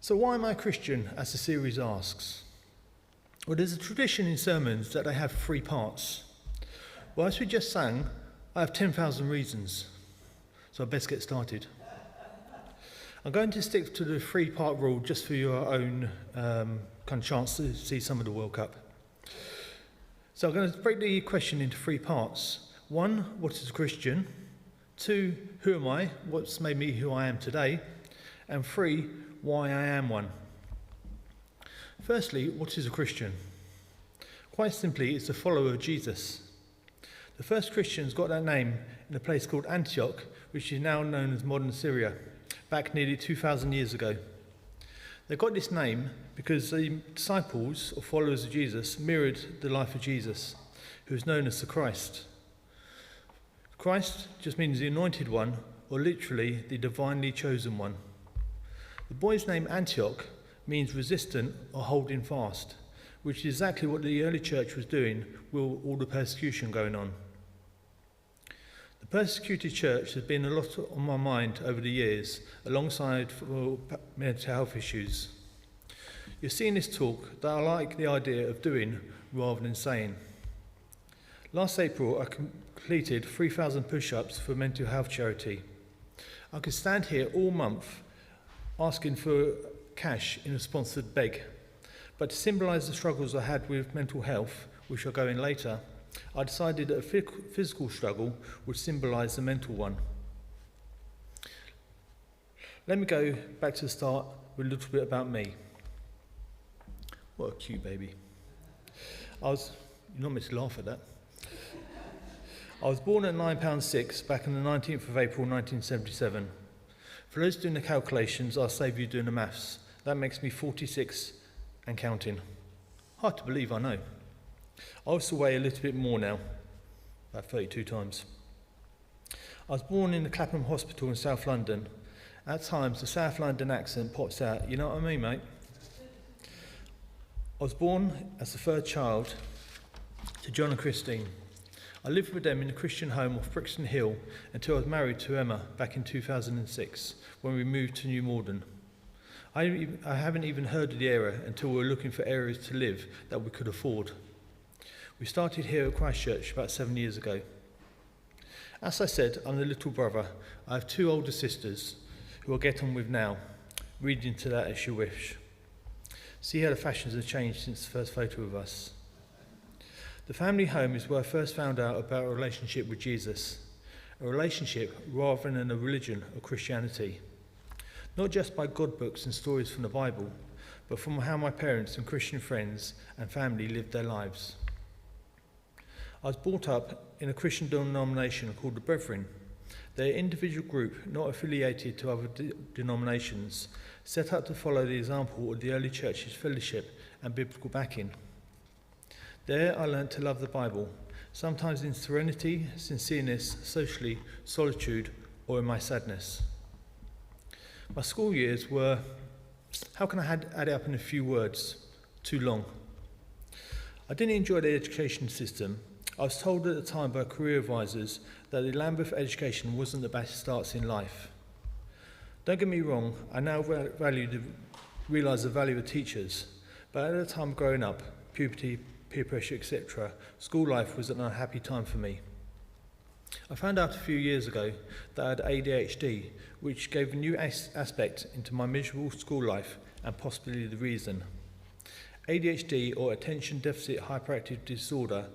So why am I a Christian, as the series asks? Well, there's a tradition in sermons that they have 3 parts. Well, as we just sang, I have 10,000 reasons, so I best get started. I'm going to stick to the 3-part rule just for your own kind of chance to see some of the World Cup. So I'm going to break the question into 3 parts. 1, what is a Christian? 2, who am I? What's made me who I am today? And 3, why I am one. Firstly, what is a Christian? Quite simply, it's a follower of Jesus. The first Christians got that name in a place called Antioch, which is now known as modern Syria, back nearly 2,000 years ago. They got this name because the disciples or followers of Jesus mirrored the life of Jesus, who is known as the Christ. Christ just means the anointed one, or literally the divinely chosen one. The boy's name Antioch means resistant or holding fast, which is exactly what the early church was doing with all the persecution going on. The persecuted church has been a lot on my mind over the years, alongside mental health issues. You'll see in this talk that I like the idea of doing rather than saying. Last April, I completed 3,000 push-ups for mental health charity. I could stand here all month asking for cash in a sponsored beg. But to symbolise the struggles I had with mental health, which I'll go in later, I decided that a physical struggle would symbolise the mental one. Let me go back to the start with a little bit about me. What a cute baby. You're not meant to laugh at that. I was born at £9.6 back on the 19th of April 1977. For those doing the calculations, I'll save you doing the maths. That makes me 46 and counting. Hard to believe, I know. I also weigh a little bit more now, about 32 times. I was born in the Clapham Hospital in South London. At times, the South London accent pops out. You know what I mean, mate? I was born as the 3rd child to John and Christine. I lived with them in a Christian home off Brixton Hill until I was married to Emma back in 2006, when we moved to New Malden. I haven't even heard of the area until we were looking for areas to live that we could afford. We started here at Christchurch about 7 years ago. As I said, I'm the little brother. I have 2 older sisters who I'll get on with now. Read into that as you wish. See how the fashions have changed since the first photo of us. The family home is where I first found out about a relationship with Jesus, a relationship rather than a religion or Christianity. Not just by God books and stories from the Bible, but from how my parents and Christian friends and family lived their lives. I was brought up in a Christian denomination called the Brethren. They're an individual group not affiliated to other denominations, set up to follow the example of the early church's fellowship and biblical backing. There I learnt to love the Bible, sometimes in serenity, sincereness, socially, solitude, or in my sadness. My school years were, how can I add it up in a few words? Too long. I didn't enjoy the education system. I was told at the time by career advisors that the Lambeth education wasn't the best starts in life. Don't get me wrong, I now realise the value of teachers, but at the time growing up, puberty, peer pressure, etc., school life was an unhappy time for me. I found out a few years ago that I had ADHD, which gave a new aspect into my miserable school life and possibly the reason. ADHD, or Attention Deficit Hyperactive Disorder,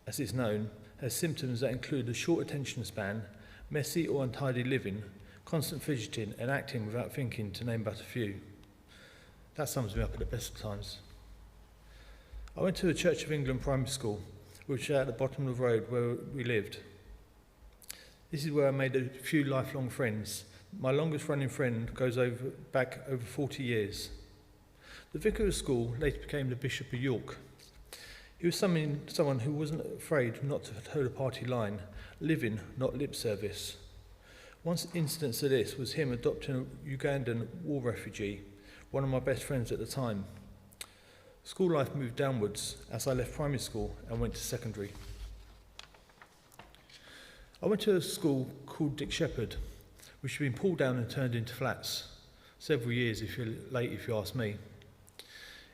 as it's known, has symptoms that include a short attention span, messy or untidy living, constant fidgeting and acting without thinking, to name but a few. That sums me up at the best of times. I went to the Church of England primary school, which is at the bottom of the road where we lived. This is where I made a few lifelong friends. My longest running friend goes back over 40 years. The vicar of school later became the Bishop of York. He was someone who wasn't afraid not to toe the party line, living, not lip service. One instance of this was him adopting a Ugandan war refugee, one of my best friends at the time. School life moved downwards as I left primary school and went to secondary. I went to a school called Dick Shepherd, which had been pulled down and turned into flats. Several years if you ask me.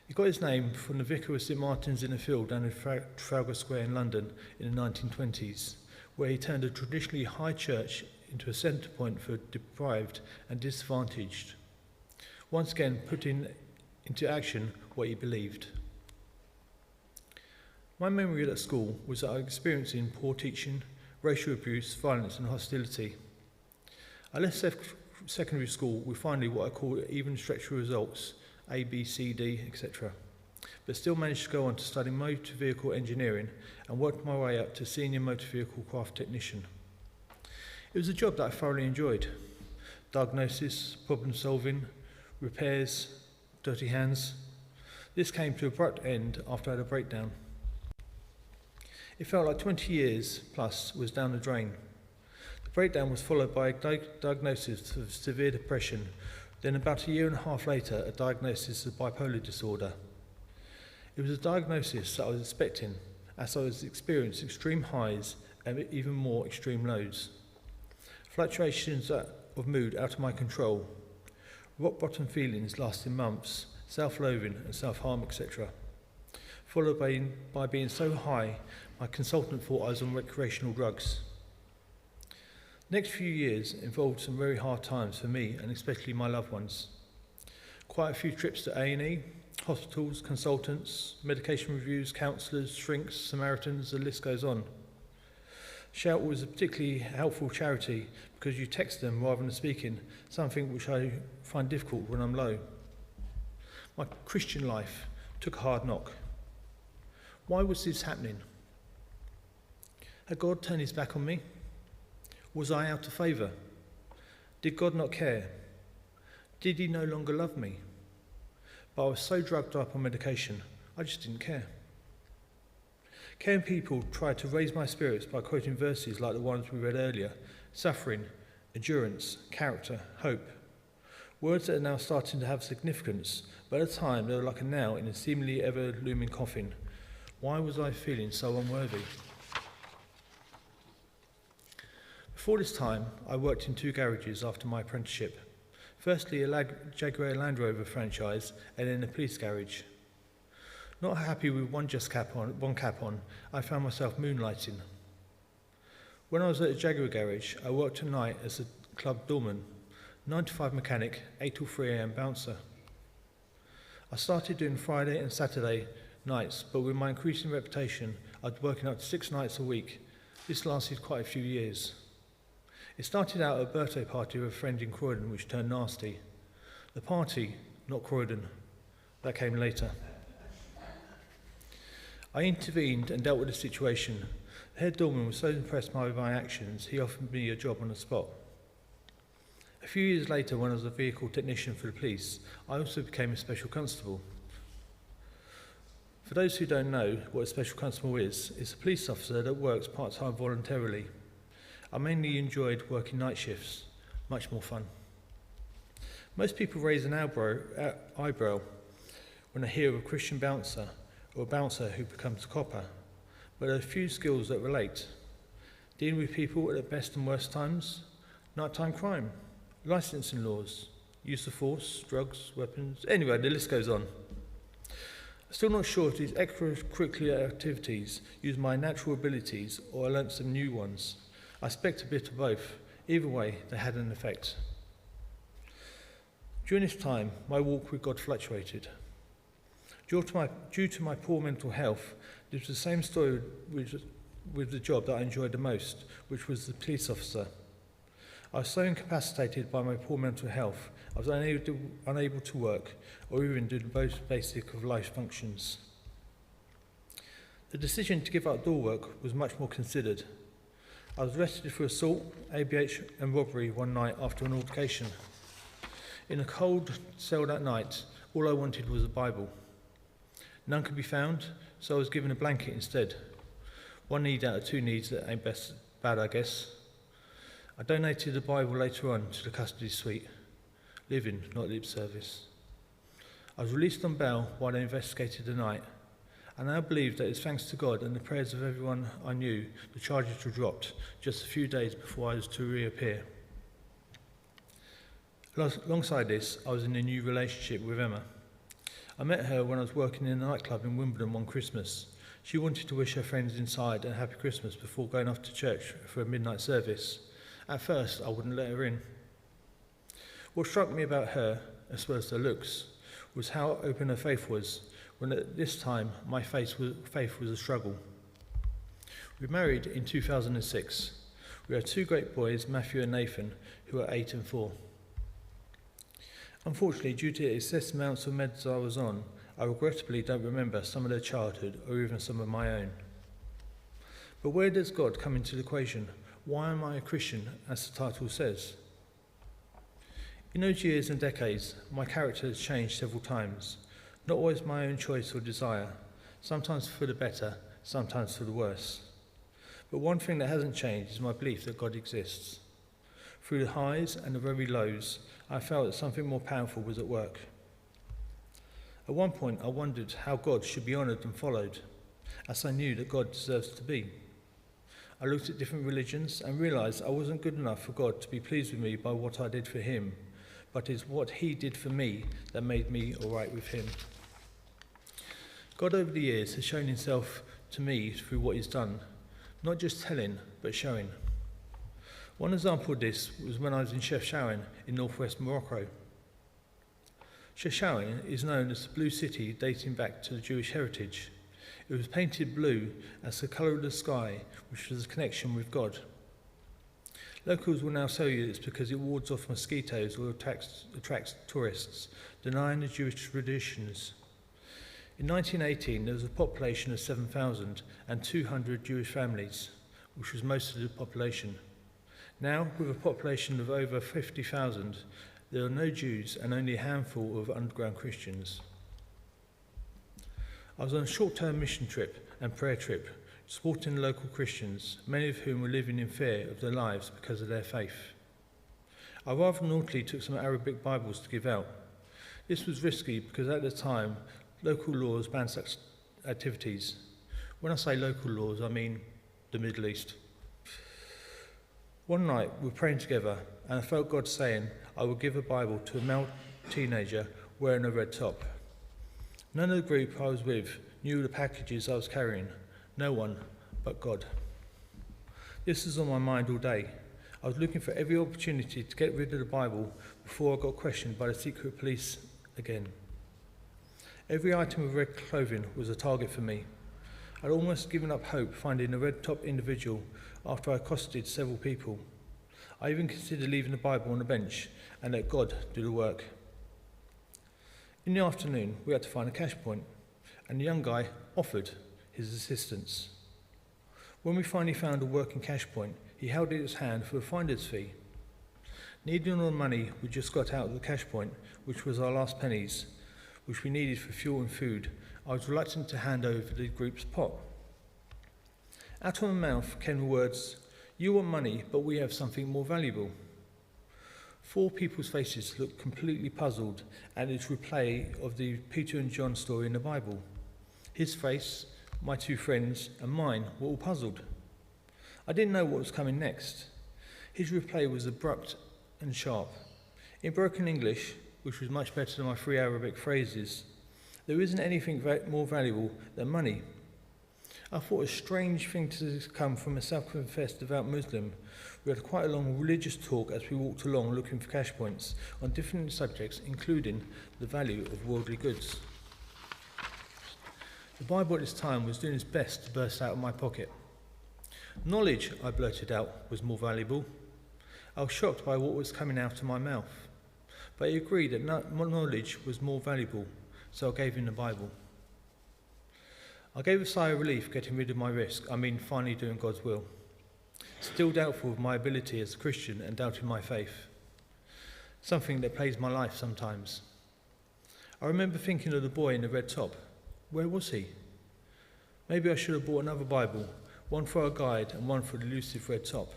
He got his name from the vicar of St Martin's in the Field down in Trafalgar Square in London in the 1920s, where he turned a traditionally high church into a centre point for deprived and disadvantaged, once again putting into action what he believed. My memory at school was that I was experiencing poor teaching, racial abuse, violence and hostility. I left secondary school with finally what I call even stretcher results, A, B, C, D, etc. But still managed to go on to study motor vehicle engineering and worked my way up to senior motor vehicle craft technician. It was a job that I thoroughly enjoyed. Diagnosis, problem solving, repairs, dirty hands. This came to an abrupt end after I had a breakdown. It felt like 20 years plus was down the drain. The breakdown was followed by a diagnosis of severe depression, then about a year and a half later, a diagnosis of bipolar disorder. It was a diagnosis that I was expecting, as I was experiencing extreme highs and even more extreme lows. Fluctuations of mood out of my control, rock bottom feelings lasting months, self-loathing and self-harm, etc. Followed by being so high, my consultant thought I was on recreational drugs. The next few years involved some very hard times for me and especially my loved ones. Quite a few trips to A&E, hospitals, consultants, medication reviews, counsellors, shrinks, Samaritans, the list goes on. Shout was a particularly helpful charity because you text them rather than speaking, something which I find difficult when I'm low. My Christian life took a hard knock. Why was this happening? Had God turned his back on me? Was I out of favour? Did God not care? Did he no longer love me? But I was so drugged up on medication, I just didn't care. Caring people tried to raise my spirits by quoting verses like the ones we read earlier: suffering, endurance, character, hope. Words that are now starting to have significance, but at the time they were like a nail in a seemingly ever-looming coffin. Why was I feeling so unworthy? Before this time, I worked in 2 garages after my apprenticeship. Firstly, a Jaguar Land Rover franchise, and then a police garage. Not happy with one cap on, I found myself moonlighting. When I was at a Jaguar garage, I worked at night as a club doorman, 9 to 5 mechanic, 8 till 3 a.m. bouncer. I started doing Friday and Saturday nights, but with my increasing reputation, I was working up to 6 nights a week. This lasted quite a few years. It started out at a birthday party of a friend in Croydon, which turned nasty. The party, not Croydon, that came later. I intervened and dealt with the situation. The head doorman was so impressed by my actions, he offered me a job on the spot. A few years later, when I was a vehicle technician for the police, I also became a special constable. For those who don't know what a special constable is, it's a police officer that works part-time voluntarily. I mainly enjoyed working night shifts, much more fun. Most people raise an eyebrow when they hear of a Christian bouncer or a bouncer who becomes a copper, but there are a few skills that relate. Dealing with people at their best and worst times, nighttime crime, licensing laws, use of force, drugs, weapons, anyway, the list goes on. I'm still not sure if these extracurricular activities use my natural abilities or I learnt some new ones. I suspect a bit of both. Either way, they had an effect. During this time, my walk with God fluctuated. Due to my poor mental health, this was the same story with the job that I enjoyed the most, which was the police officer. I was so incapacitated by my poor mental health, I was unable to work or even do the most basic of life functions. The decision to give up door work was much more considered. I was arrested for assault, ABH and robbery one night after an altercation. In a cold cell that night, all I wanted was a Bible. None could be found, so I was given a blanket instead. 1 need out of 2 needs that ain't bad, I guess. I donated the Bible later on to the custody suite. Living, not lip service. I was released on bail while they investigated the night. I now believe that it's thanks to God and the prayers of everyone I knew, the charges were dropped just a few days before I was to reappear. Alongside this, I was in a new relationship with Emma. I met her when I was working in a nightclub in Wimbledon one Christmas. She wanted to wish her friends inside a happy Christmas before going off to church for a midnight service. At first, I wouldn't let her in. What struck me about her, as well as her looks, was how open her faith was, when at this time my faith was a struggle. We married in 2006. We had two great boys, Matthew and Nathan, who are 8 and 4. Unfortunately, due to the excessive amounts of meds I was on, I regrettably don't remember some of their childhood or even some of my own. But where does God come into the equation? Why am I a Christian, as the title says? In those years and decades, my character has changed several times, not always my own choice or desire, sometimes for the better, sometimes for the worse. But one thing that hasn't changed is my belief that God exists. Through the highs and the very lows, I felt that something more powerful was at work. At one point, I wondered how God should be honoured and followed, as I knew that God deserves to be. I looked at different religions and realised I wasn't good enough for God to be pleased with me by what I did for him, but it's what he did for me that made me all right with him. God over the years has shown himself to me through what he's done, not just telling, but showing. One example of this was when I was in Chefchaouen in northwest Morocco. Chefchaouen is known as the Blue City, dating back to the Jewish heritage. It was painted blue as the colour of the sky, which was a connection with God. Locals will now tell you it's because it wards off mosquitoes or attracts tourists, denying the Jewish traditions. In 1918, there was a population of 7,200 Jewish families, which was most of the population. Now, with a population of over 50,000, there are no Jews and only a handful of underground Christians. I was on a short-term mission trip and prayer trip, supporting local Christians, many of whom were living in fear of their lives because of their faith. I rather naughtily took some Arabic Bibles to give out. This was risky because at the time, local laws banned such activities. When I say local laws, I mean the Middle East. One night, we were praying together, and I felt God saying I would give a Bible to a male teenager wearing a red top. None of the group I was with knew the packages I was carrying. No one but God. This was on my mind all day. I was looking for every opportunity to get rid of the Bible before I got questioned by the secret police again. Every item of red clothing was a target for me. I'd almost given up hope finding a red-top individual after I accosted several people. I even considered leaving the Bible on the bench and let God do the work. In the afternoon, we had to find a cash point, and the young guy offered his assistance. When we finally found a working cash point, he held it in his hand for a finder's fee. Needing all the money we just got out of the cash point, which was our last pennies, which we needed for fuel and food, I was reluctant to hand over the group's pot. Out of my mouth came the words, "You want money, but we have something more valuable." 4 people's faces looked completely puzzled at its replay of the Peter and John story in the Bible. His face, my 2 friends, and mine were all puzzled. I didn't know what was coming next. His replay was abrupt and sharp. In broken English, which was much better than my 3 Arabic phrases, there isn't anything more valuable than money. I thought a strange thing to come from a self-confessed devout Muslim. We had quite a long religious talk as we walked along looking for cash points on different subjects, including the value of worldly goods. The Bible at this time was doing its best to burst out of my pocket. Knowledge, I blurted out, was more valuable. I was shocked by what was coming out of my mouth, but he agreed that knowledge was more valuable, so I gave him the Bible. I gave a sigh of relief getting rid of my risk, finally doing God's will. Still doubtful of my ability as a Christian and doubting my faith. Something that plagues my life sometimes. I remember thinking of the boy in the red top. Where was he? Maybe I should have bought another Bible, one for our guide and one for the elusive red top.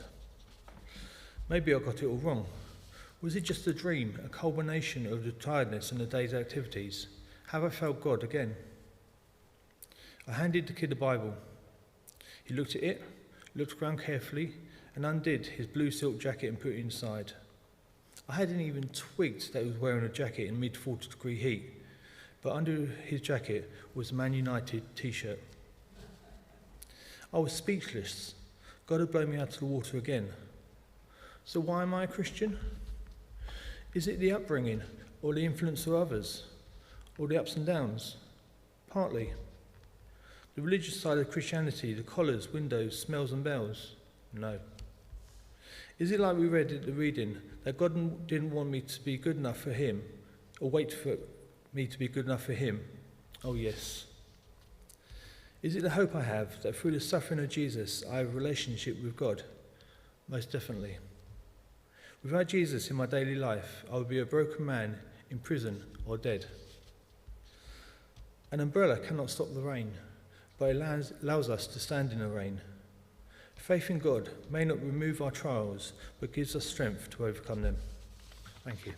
Maybe I got it all wrong. Was it just a dream, a culmination of the tiredness and the day's activities? Have I failed God again? I handed the kid the Bible. He looked at it, looked around carefully, and undid his blue silk jacket and put it inside. I hadn't even twigged that he was wearing a jacket in mid-40-degree heat, but under his jacket was a Man United t-shirt. I was speechless. God had blown me out of the water again. So why am I a Christian? Is it the upbringing, or the influence of others, or the ups and downs? Partly. The religious side of Christianity, the collars, windows, smells and bells? No. Is it like we read at the reading, that God didn't want me to be good enough for him, or wait for me to be good enough for him? Oh yes. Is it the hope I have that through the suffering of Jesus I have a relationship with God? Most definitely. Without Jesus in my daily life, I would be a broken man in prison or dead. An umbrella cannot stop the rain, but it allows us to stand in the rain. Faith in God may not remove our trials, but gives us strength to overcome them. Thank you.